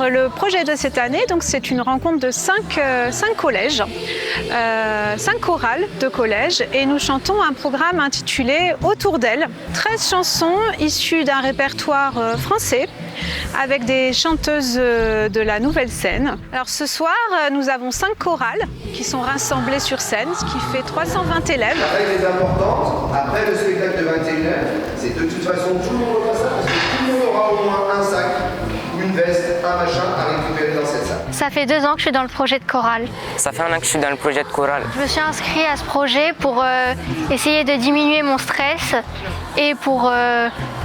le projet de cette année, donc, c'est une rencontre de 5 collèges, 5 chorales de collèges, et nous chantons un programme intitulé « Autour d'elle ». 13 chansons issues d'un répertoire français, avec des chanteuses de la nouvelle scène. Alors ce soir, nous avons 5 chorales qui sont rassemblées sur scène, ce qui fait 320 élèves. La règle est importante, après le spectacle de 21h, c'est de toute façon tout le monde repasse ça, parce que tout le monde aura au moins un sac, une veste, un machin à récupérer dans cette salle. Ça fait 2 ans que je suis dans le projet de chorale. Ça fait 1 an que je suis dans le projet de chorale. Je me suis inscrite à ce projet pour essayer de diminuer mon stress et pour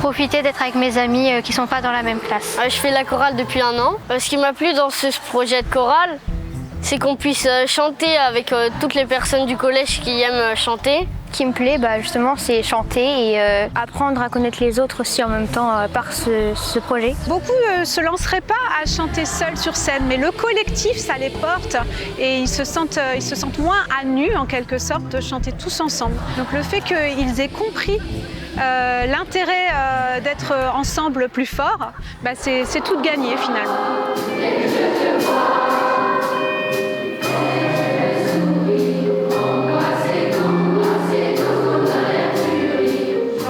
profiter d'être avec mes amis qui ne sont pas dans la même classe. Je fais la chorale depuis 1 an. Ce qui m'a plu dans ce projet de chorale, c'est qu'on puisse chanter avec toutes les personnes du collège qui aiment chanter. Ce qui me plaît, justement, c'est chanter et apprendre à connaître les autres aussi en même temps par ce projet. Beaucoup ne se lanceraient pas à chanter seuls sur scène, mais le collectif, ça les porte et ils se sentent moins à nu, en quelque sorte, de chanter tous ensemble. Donc le fait qu'ils aient compris l'intérêt d'être ensemble plus fort, c'est tout de gagné finalement.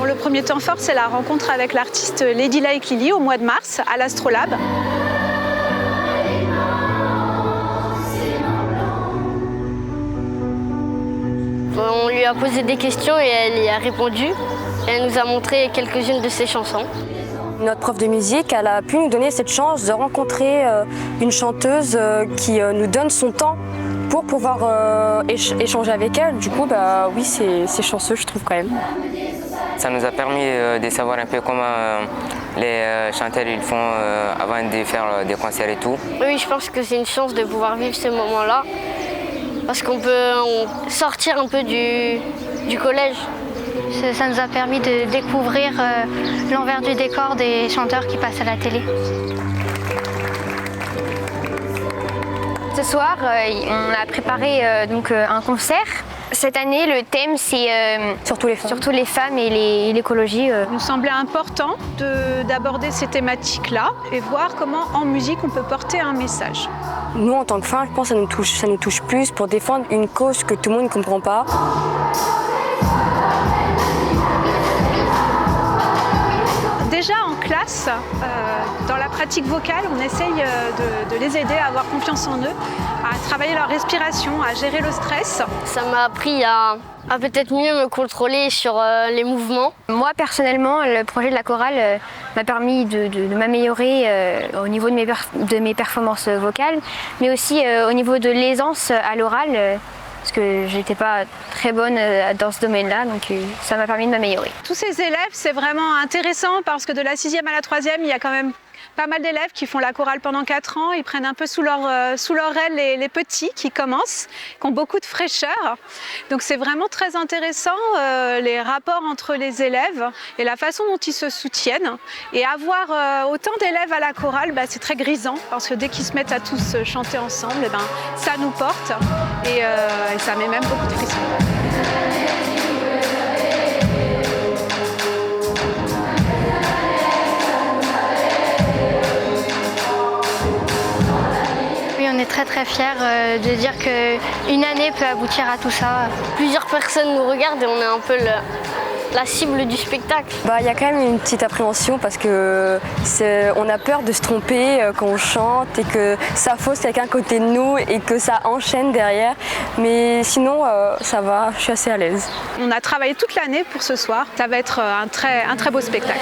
Le premier temps fort, c'est la rencontre avec l'artiste Lady Like Lily au mois de mars à l'Astrolabe. On lui a posé des questions et elle y a répondu. Elle nous a montré quelques-unes de ses chansons. Notre prof de musique, elle a pu nous donner cette chance de rencontrer une chanteuse qui nous donne son temps pour pouvoir échanger avec elle. Du coup, oui, c'est chanceux, je trouve quand même. Ça nous a permis de savoir un peu comment les chanteurs ils font avant de faire des concerts et tout. Oui, je pense que c'est une chance de pouvoir vivre ces moments-là parce qu'on peut sortir un peu du collège. Ça nous a permis de découvrir l'envers du décor des chanteurs qui passent à la télé. Ce soir, on a préparé un concert. Cette année, le thème, c'est surtout les femmes et l'écologie. Il nous semblait important d'aborder ces thématiques-là et voir comment, en musique, on peut porter un message. Nous, en tant que femmes, je pense que ça nous touche plus pour défendre une cause que tout le monde ne comprend pas. Déjà en classe, dans la pratique vocale, on essaye de les aider à avoir confiance en eux, à travailler leur respiration, à gérer le stress. Ça m'a appris à peut-être mieux me contrôler sur les mouvements. Moi, personnellement, le projet de la chorale m'a permis de m'améliorer au niveau de mes performances vocales, mais aussi au niveau de l'aisance à l'oral. Parce que j'étais pas très bonne dans ce domaine-là, donc ça m'a permis de m'améliorer. Tous ces élèves, c'est vraiment intéressant parce que de la 6e à la 3e, il y a quand même pas mal d'élèves qui font la chorale pendant 4 ans. Ils prennent un peu sous leur aile les petits qui commencent, qui ont beaucoup de fraîcheur. Donc c'est vraiment très intéressant les rapports entre les élèves et la façon dont ils se soutiennent. Et avoir autant d'élèves à la chorale, c'est très grisant parce que dès qu'ils se mettent à tous chanter ensemble, ça nous porte et ça met même beaucoup de frissons. On est très très fiers de dire qu'une année peut aboutir à tout ça. Plusieurs personnes nous regardent et on est un peu la cible du spectacle. Il y a quand même une petite appréhension parce qu'on a peur de se tromper quand on chante et que ça fausse quelqu'un à côté de nous et que ça enchaîne derrière. Mais sinon, ça va, je suis assez à l'aise. On a travaillé toute l'année pour ce soir. Ça va être un très beau spectacle.